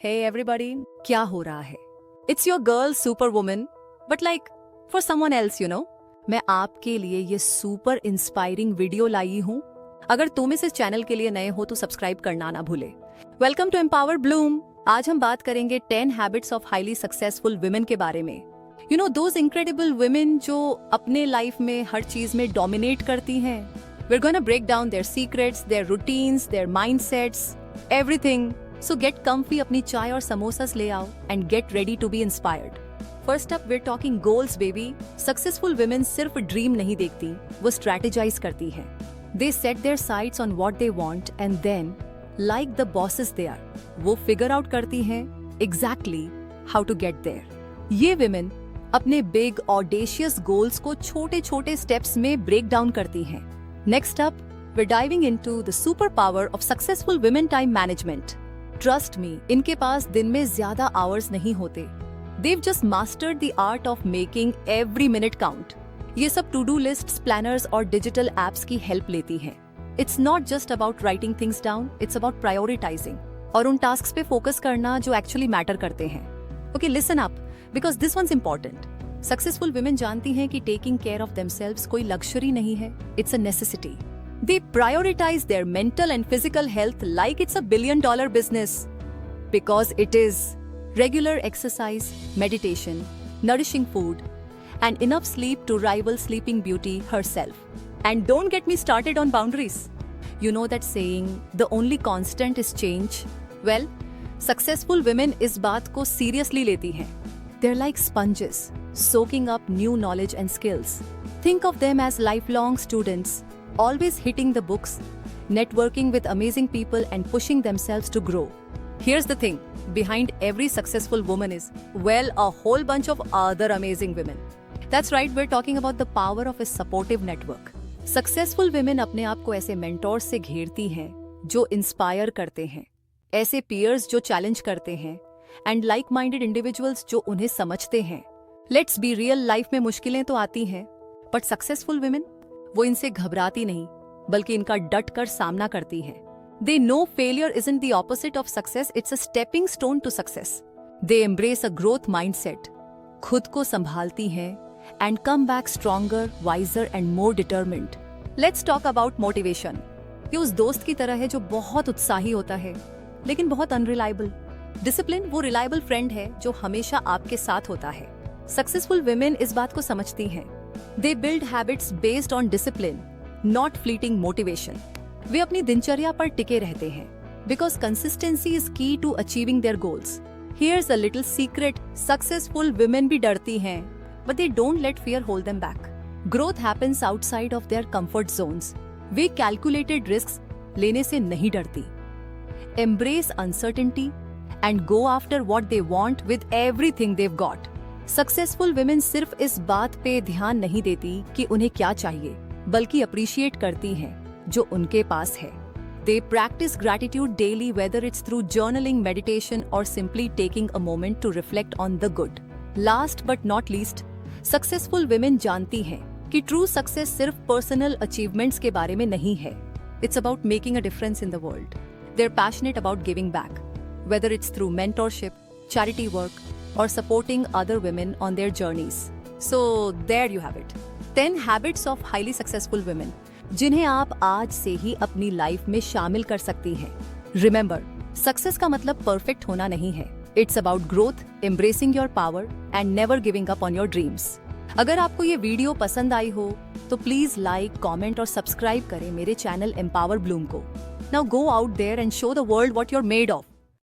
Hey everybody, क्या हो रहा है? It's your girl Superwoman, but like for someone else, you know. मैं आपके लिए ये सुपर इंस्पायरिंग वीडियो लाई हूँ. अगर तुम इस चैनल के लिए नए हो तो सब्सक्राइब करना ना भूले. Welcome to empower bloom. आज हम बात करेंगे 10 habits of highly successful women के बारे में. You know those incredible women जो अपने लाइफ में हर चीज में डोमिनेट करती हैं. We're gonna break down their secrets, their routines, their mindsets, everything. So get comfy, अपनी चाय और समोसास ले आओ and get ready to be inspired. First up, we're talking goals, baby. Successful women सिर्फ ड्रीम नहीं देखती, वो strategize करती हैं. They set their sights on what they want and then, like the bosses they are, वो figure out करती हैं exactly how to get there. ये women अपने big audacious goals को छोटे-छोटे steps में break down करती हैं. Next up, we're diving into the superpower of successful women time management. Trust me, इनके पास दिन में ज्यादा hours नहीं होते. They've just mastered the art of making every minute count. ये सब to-do lists, planners और digital apps की help लेती हैं. It's not just about writing things down, it's about prioritizing. और उन tasks पे focus करना जो actually matter करते हैं. Okay, listen up, because this one's important. Successful women जानती हैं कि taking care of themselves कोई luxury नहीं है, it's a necessity. They prioritize their mental and physical health like it's a billion-dollar business. Because it is. Regular exercise, meditation, nourishing food, and enough sleep to rival Sleeping Beauty herself. And don't get me started on boundaries. You know that saying, the only constant is change? Well, successful women इस बात को seriously लेती हैं. They're like sponges, soaking up new knowledge and skills. Think of them as lifelong students, always hitting the books, networking with amazing people and pushing themselves to grow. Here's the thing, behind every successful woman is, well, a whole bunch of other amazing women. That's right, we're talking about the power of a supportive network. Successful women अपने आप को ऐसे mentors से घेरती हैं जो inspire करते हैं, ऐसे peers जो challenge करते हैं, and like-minded individuals जो उन्हें समझते हैं. Let's be real, life में मुश्किलें तो आती हैं, but successful women वो इनसे घबराती नहीं, बल्कि इनका डट कर सामना करती हैं. They know failure isn't the opposite of success, it's a stepping stone to success. They embrace a growth mindset. खुद को संभालती हैं and come back stronger, wiser and more determined. Let's talk about motivation. ये उस दोस्त की तरह है जो बहुत उत्साही होता है, लेकिन बहुत unreliable. Discipline वो reliable friend है जो हमेशा आपके साथ होता है. Successful women इस बात को समझती हैं. They build habits based on discipline, not fleeting motivation. वे अपनी दिनचर्या पर टिके रहते हैं. Because consistency is key to achieving their goals. Here's a little secret: successful women भी डरती हैं, but they don't let fear hold them back. Growth happens outside of their comfort zones. Way calculated risks लेने से नहीं डरती. Embrace uncertainty and go after what they want with everything they've got. Successful women सिर्फ इस बात पे ध्यान नहीं देती कि उन्हें क्या चाहिए, बल्कि अप्रिशिएट करती हैं जो उनके पास है. They practice gratitude daily, whether it's through journaling, meditation, or simply taking a moment to reflect on the good. Last but not least, successful women जानती हैं कि true success सिर्फ personal achievements के बारे में नहीं है. It's about making a difference in the world. They're passionate about giving back, whether it's through mentorship, charity work, or supporting other women on their journeys. So there you have it. 10 habits of highly successful women, जिन्हें आप आज से ही अपनी life में शामिल कर सकती हैं. Remember, सक्सेस का मतलब परफेक्ट होना नहीं है. It's about growth, embracing your power, and never giving up on your dreams. अगर आपको ये वीडियो पसंद आई हो तो प्लीज लाइक, कमेंट और सब्सक्राइब करें मेरे चैनल एम्पावर ब्लूम को. Now go out there and show the world what you're made of.